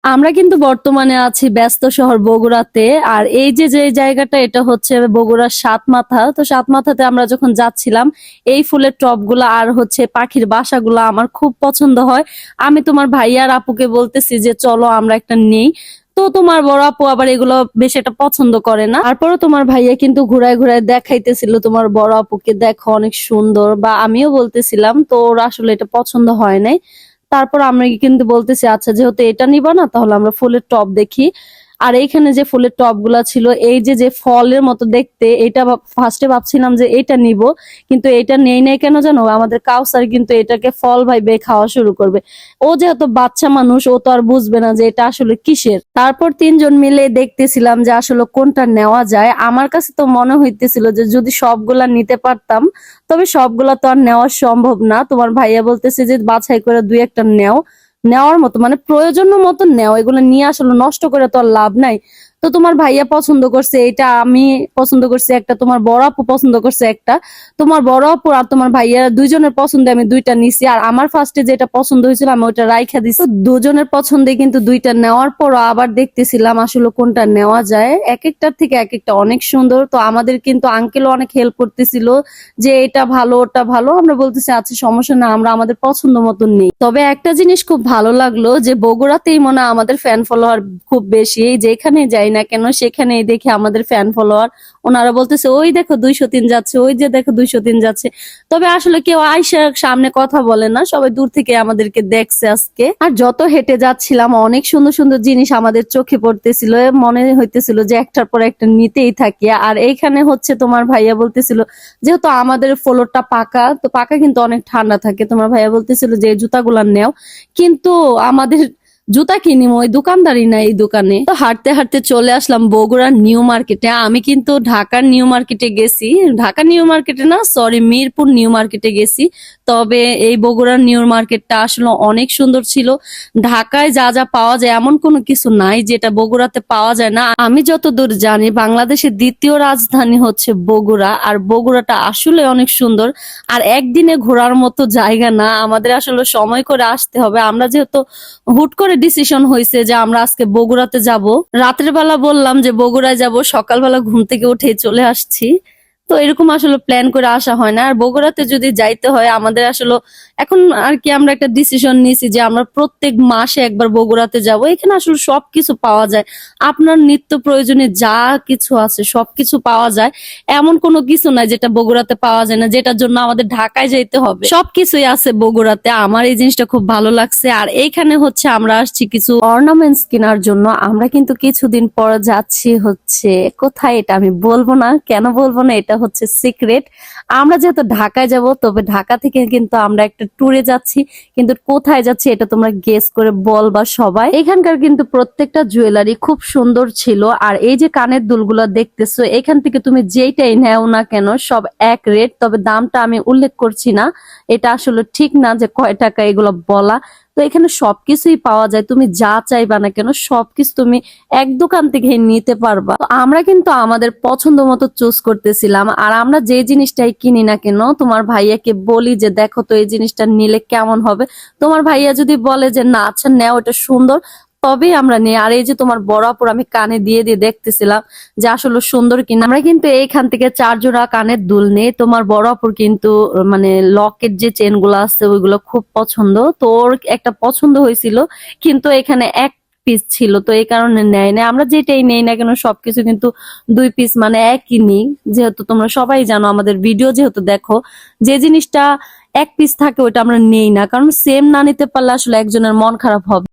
আমরা কিন্তু বর্তমানে আছি ব্যস্ত শহর বগুড়াতে। আর এই যে যে জায়গাটা, এটা হচ্ছে বগুড়ার সাতমাথা। তো সাতমাথাতে আমরা যখন যাচ্ছিলাম, এই ফুলের টবগুলা আর হচ্ছে পাখির বাসাগুলা আমার খুব পছন্দ হয়। আমি তোমার ভাইয়া আর আপুকে বলতেছি যে চলো আমরা একটা নেই। তো তোমার বড় আপু আবার এগুলো বেশ একটা পছন্দ করে না। তারপরে তোমার ভাইয়া কিন্তু ঘুরায় ঘুরায় দেখাইতেছিল তোমার বড় আপুকে, দেখো অনেক সুন্দর। বা আমিও বলতেছিলাম, তো ওর আসলে এটা পছন্দ হয় নাই। তারপর আমরা কিন্তু বলতেছি আচ্ছা যেহেতু এটা নিবা না, তাহলে আমরা ফুলের টব দেখি। আর এইখানে যে ফুলের টব গুলা ছিল, এই যে যে ফলের মতো দেখতে, এটা ফার্স্টে ভাবছিলাম যে এটা নিব, কিন্তু এটা নেই নাই কেন জানো, আমাদের কাউসার কিন্তু এটাকে ফল ভাইবে খাওয়া শুরু করবে। ও যেহেতু বাচ্চা মানুষ, ও তো আর বুঝবে না যে এটা আসলে কিসের। তারপর তিনজন মিলে দেখতেছিলাম যে আসলে কোনটা নেওয়া যায়। আমার কাছে তো মনে হইতেছিল যে যদি সবগুলা নিতে পারতাম, তবে সবগুলা তো আর নেওয়া সম্ভব না। তোমার ভাইয়া বলতেছে যে বাছাই করে দুই একটা নেও, নেওয়ার মতো মানে প্রয়োজন মতো নেও, এগুলো নিয়ে আসলে নষ্ট করে তো আর লাভ নাই। তো তোমার ভাইয়া পছন্দ করছে এটা, আমি পছন্দ করছি একটা, তোমার বড় আপু পছন্দ করছে একটা। তোমার বড় আপু আর তোমার ভাইয়া দুইজনের পছন্দে আমি দুইটা নিছি। আর আমার ফার্স্টে যেটা পছন্দ হয়েছিল আমি ওইটা রাইখা দিছি। তো দুজনের পছন্দে কিন্তু দুইটা নেওয়ার পর আবার দেখতেছিলাম আসলে কোনটা নেওয়া যায়। এক একটার থেকে এক একটা অনেক সুন্দর। তো আমাদের কিন্তু আঙ্কেলও অনেক হেল্প করতেছিল যে এটা ভালো ওটা ভালো। আমরা বলতেছি আচ্ছা সমস্যা না, আমরা আমাদের পছন্দ মতন নেই। তবে একটা জিনিস খুব ভালো লাগলো যে বগুড়াতেই মনে হয় আমাদের ফ্যান ফলোয়ার খুব বেশি। যেখানে যাই না কেন সেখানেই দেখি আমাদের ফ্যান ফলোয়ার। ওনারা বলতেছে ওই দেখো 203 যাচ্ছে, ওই যে দেখো 203 যাচ্ছে। তবে আসলে কেউ আইসা সামনে কথা বলে না, সবাই দূর থেকে আমাদেরকে দেখছে আজকে। আর যত হেঁটে যাচ্ছিলাম অনেক সুন্দর সুন্দর জিনিস আমাদের চোখে পড়তেছিল, মনে হইতেছিল যে একটার পর একটা নিতেই থাকি। আর এইখানে হচ্ছে তোমার ভাইয়া বলতেছিল, যেহেতু আমাদের ফ্লোরটা পাকা, তো পাকা কিন্তু অনেক ঠান্ডা থাকে, তোমার ভাইয়া বলতেছিল যে এই জুতাগুলা নেও। কিন্তু আমাদের জুতা কিনিম ওই দোকানদারি না এই দোকানে। তো হাঁটতে হাঁটতে চলে আসলাম বগুড়ার নিউ মার্কেটে। আমি কিন্তু ঢাকার নিউ মার্কেটে গেছি, ঢাকা নিউ মার্কেটে না, সরি, মিরপুর নিউ মার্কেটে গেছি। তবে এই বগুড়ার নিউ মার্কেটটা আসলে অনেক সুন্দর ছিল। ঢাকায় যা যা পাওয়া যায় এমন কোনো কিছু নাই যেটা বগুড়াতে পাওয়া যায় না। আমি যতদূর জানি বাংলাদেশের দ্বিতীয় রাজধানী হচ্ছে বগুড়া, আর বগুড়াটা আসলে অনেক সুন্দর। আর একদিনে ঘোরার মতো জায়গা না, আমাদের আসলে সময় করে আসতে হবে। আমরা যেহেতু হুট করে ডিসিশন হয়েছে যে আমরা আজকে বগুড়াতে যাব, রাতের বেলা বললাম যে বগুড়ায় যাব, সকালবেলা ঘুম থেকে উঠে চলে আসছি। তো এরকম আসলে প্ল্যান করে আসা হয় না। আর বগুড়াতে যদি যাইতে হয় আমাদের আসলে এখন আর কি, আমরা একটা ডিসিশন নিয়েছি যে আমরা প্রত্যেক মাসে একবার বগুড়াতে যাব। এখানে আসলে সবকিছু পাওয়া যায়, আপনার নিত্য প্রয়োজনীয় যা কিছু আছে সবকিছু পাওয়া যায়। এমন কোনো কিছু নাই যেটা বগুড়াতে পাওয়া যায় না, যেটার জন্য আমাদের ঢাকায় যাইতে হবে। সবকিছুই আছে বগুড়াতে, আমার এই জিনিসটা খুব ভালো লাগছে। আর এইখানে হচ্ছে আমরা আসছি কিছু অর্নামেন্টস কেনার জন্য। আমরা কিন্তু কিছুদিন পর যাচ্ছি হচ্ছে কোথায়, এটা আমি বলবো না। কেন বলবো না, এটা হচ্ছে সিক্রেট। আমরা যেহেতু ঢাকায় যাব, তবে ঢাকা থেকে কিন্তু আমরা একটা ট্যুরে যাচ্ছি, কিন্তু কোথায় যাচ্ছি এটা তোমরা গেস করে বলবা সবাই। এখানকার কিন্তু প্রত্যেকটা জুয়েলারি খুব সুন্দর ছিল। আর এই যে কানের দুলগুলো দেখতেছো, এখান থেকে তুমি যেইটাই নেও না কেন সব এক রেট। তবে দামটা আমি উল্লেখ করছি না, এটা আসলে ঠিক না যে কয় টাকা এগুলো বলা। তো এখানে সবকিছুই পাওয়া যায়, তুমি যা চাইবা না কেন সবকিছু তুমি এক দোকান থেকে নিতে পারবা। তো আমরা কিন্তু আমাদের পছন্দ মতো চুজ করতেছিলাম। আর আমরা যে জিনিসটাই কিনি না কেন তোমার ভাইয়াকে বলি যে দেখো তো এই জিনিসটা নিলে কেমন হবে। তোমার ভাইয়া যদি বলে যে না আচ্ছা নেও, এটা সুন্দর, তবেই আমরা নিই। আর এই যে তোমার বড় আপুর আমি কানে দিয়ে দিয়ে দেখতেছিলাম যে আসলে সুন্দর কিনা। আমরা কিন্তু এইখান থেকে 4 জোড়া কানের দুল নেই। তোমার বড় আপুর কিন্তু মানে লকেট যে চেন গুলো আছে ওইগুলো খুব পছন্দ, তো ওর একটা পছন্দ হয়েছিল, কিন্তু এখানে এক পিস ছিল, তো এই কারণে নেয় না। আমরা যেটাই নেই না কেন সবকিছু কিন্তু 2 পিস মানে একই নিই। যেহেতু তোমরা সবাই জানো, আমাদের ভিডিও যেহেতু দেখো, যে জিনিসটা এক পিস থাকে ওইটা আমরা নেই না, কারণ সেম না নিতে পারলে আসলে একজনের মন খারাপ হবে।